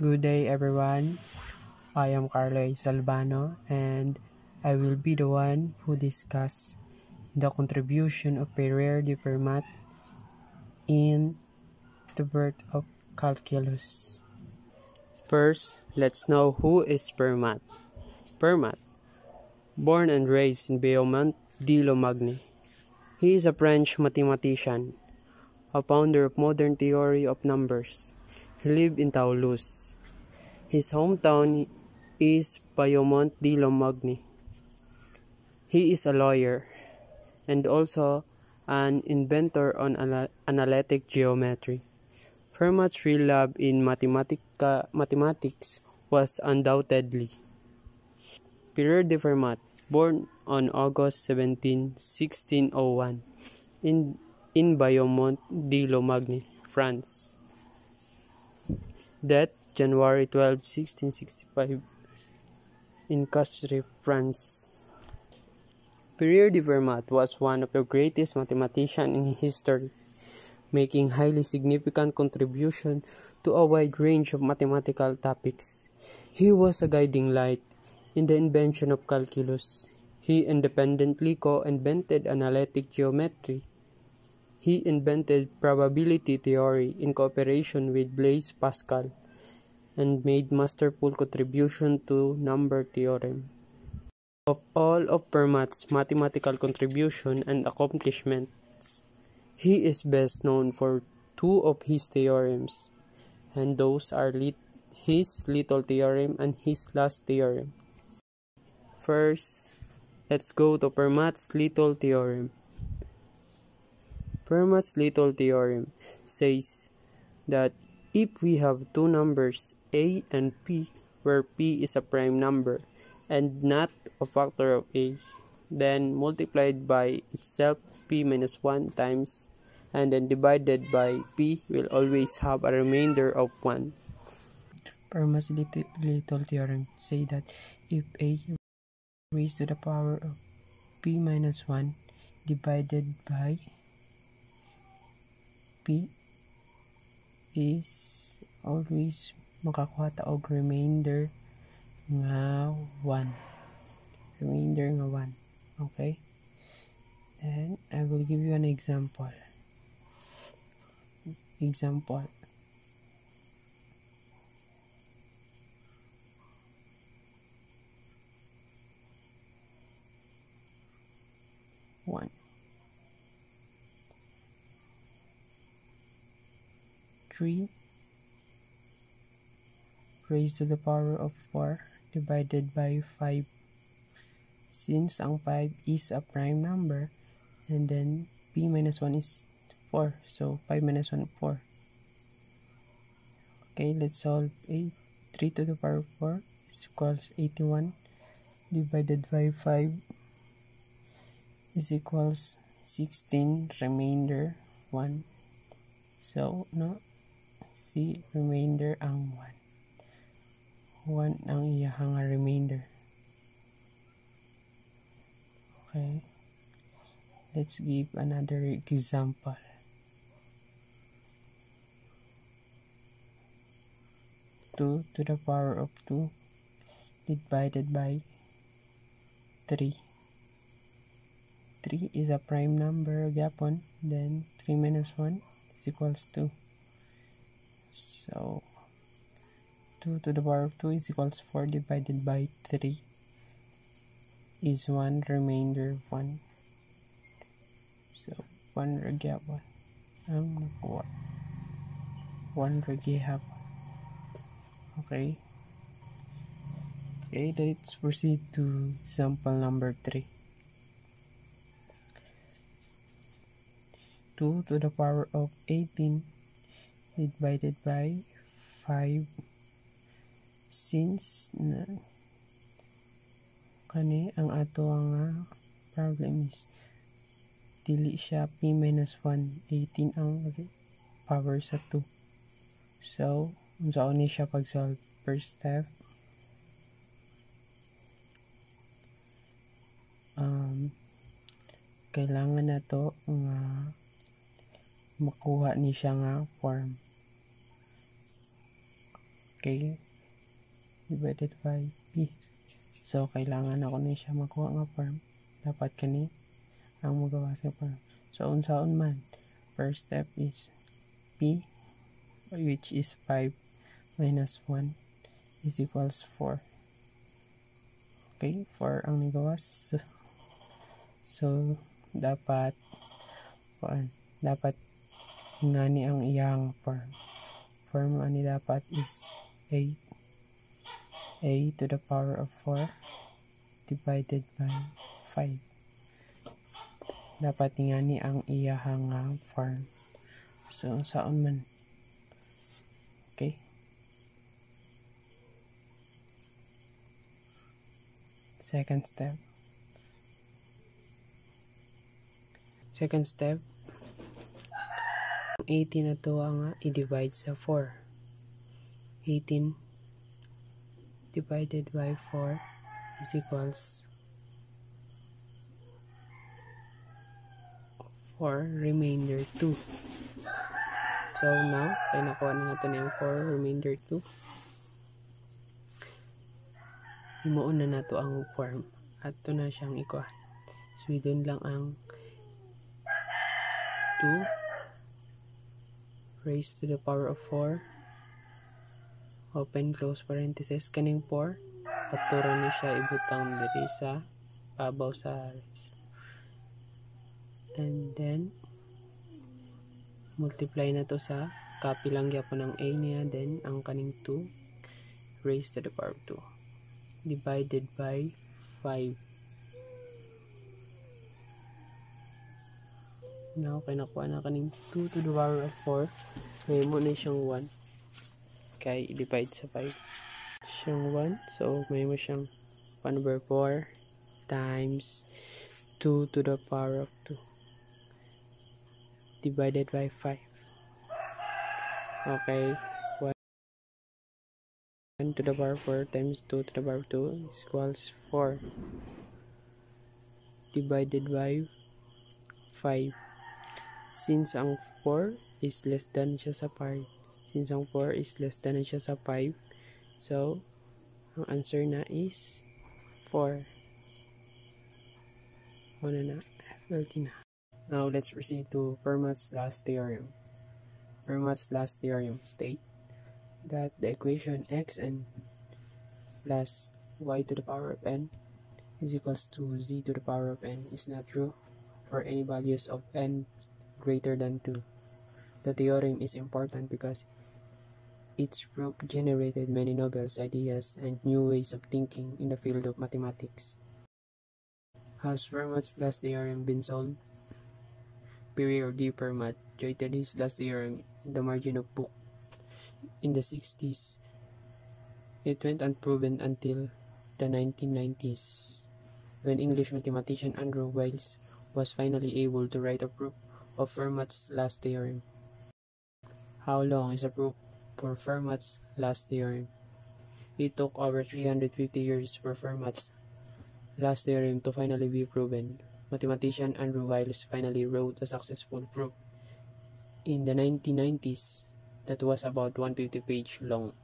Good day everyone, I am Carlo Salvano and I will be the one who discuss the contribution of Pereire de Fermat in the birth of calculus. First, let's know who is Fermat. Fermat, born and raised in Beaumont de Lomagne. He is a French mathematician, a founder of modern theory of numbers. He lived in Toulouse. His hometown is Beaumont de Lomagne. He is a lawyer and also an inventor on analytic geometry. Fermat's real love in mathematics was undoubtedly Pierre de Fermat, born on August 17, 1601, in Beaumont de Lomagne, France. Death January 12, 1665, in Castres, France. Pierre de Fermat was one of the greatest mathematicians in history, making highly significant contribution to a wide range of mathematical topics. He was a guiding light in the invention of calculus. He independently co-invented analytic geometry. He invented probability theory in cooperation with Blaise Pascal and made masterful contribution to number theorem. Of all of Fermat's mathematical contribution and accomplishments, he is best known for two of his theorems, and those are his little theorem and his last theorem. First, let's go to Fermat's little theorem. Fermat's little theorem says that if we have two numbers a and p, where p is a prime number and not a factor of a, then multiplied by itself p minus 1 times and then divided by p will always have a remainder of 1. Fermat's little theorem say that if a raised to the power of p minus 1 divided by p is always makakuha ta og remainder nga 1. Okay? And I will give you an example. Example. One. 3 raised to the power of 4 divided by 5. Since ang 5 is a prime number and then p minus 1 is 4, so 5 minus 1 4. Okay, let's solve 3 to the power of 4 is equals 81 divided by 5 is equals 16 remainder 1. So no, si remainder ang 1 ang iyahang remainder. Okay, let's give another example. 2 to the power of 2 divided by 3. 3 is a prime number gyapon, then 3 minus 1 is equals 2. So 2 to the power of 2 is equals 4 divided by 3 is 1 remainder 1. So 1 gyapon ang nakuha. 1 gyapon. Okay. Okay, let's proceed to example number 3. 2 to the power of 18 divided by 5. Since kani ang ato nga problem is dili siya p minus 1, 18 ang power sa 2. So unsaon ni siya pag-solve? First step, kailangan nato nga makuha ni siya nga form. Okay, divided by p. So kailangan ako na siya makuha nga form. Dapat kani ang magawa sa form. So unsaon man, first step is p, which is 5 minus 1 is equals 4. Okay, 4 ang nagawas. So dapat ingani ang iyang form. Form ani dapat is a to the power of 4 divided by 5. Dapat ingani ang iyahang form. So saan man. Okay. Second step. 18 na to ang i-divide sa 4. 18 divided by 4 is equals 4 remainder 2. So now, ay nakuha na natin yung 4 remainder 2. Himuon na nato ang form at ito na siyang ikuha. So doon lang ang 2 raised to the power of 4 open close parenthesis kaning 4 paturo ni siya ibutang diri sa babaw sa and then multiply na to sa copy lang gyapon ng a niya, then ang kaning 2 raised to the power of 2 divided by 5. Now, kaya nakuha na kaning 2 to the power of 4. Ngayon mo na siyang 1. Kaya i-divide sa 5. Siyang 1. So, may mo siyang 1 over 4 times 2 to the power of 2 divided by 5. Okay. 1 to the power of 4 times 2 to the power of 2 is equals 4 divided by 5. Since ang 4 is less than siya sa 5. Since ang 4 is less than siya sa 5. So, ang answer na is 4. Muna na. FLT na. Now, let's proceed to Fermat's last theorem. Fermat's last theorem state that the equation xn plus y to the power of n is equals to z to the power of n is not true for any values of n greater than 2. The theorem is important because its proof generated many novel ideas and new ways of thinking in the field of mathematics. Has Fermat's last theorem been solved? Pierre D. Fermat created his last theorem in the margin of book in the 60s. It went unproven until the 1990s, when English mathematician Andrew Wiles was finally able to write a proof of Fermat's last theorem. How long is a proof for Fermat's last theorem? It took over 350 years for Fermat's last theorem to finally be proven. Mathematician Andrew Wiles finally wrote a successful proof in the 1990s that was about 150 pages long.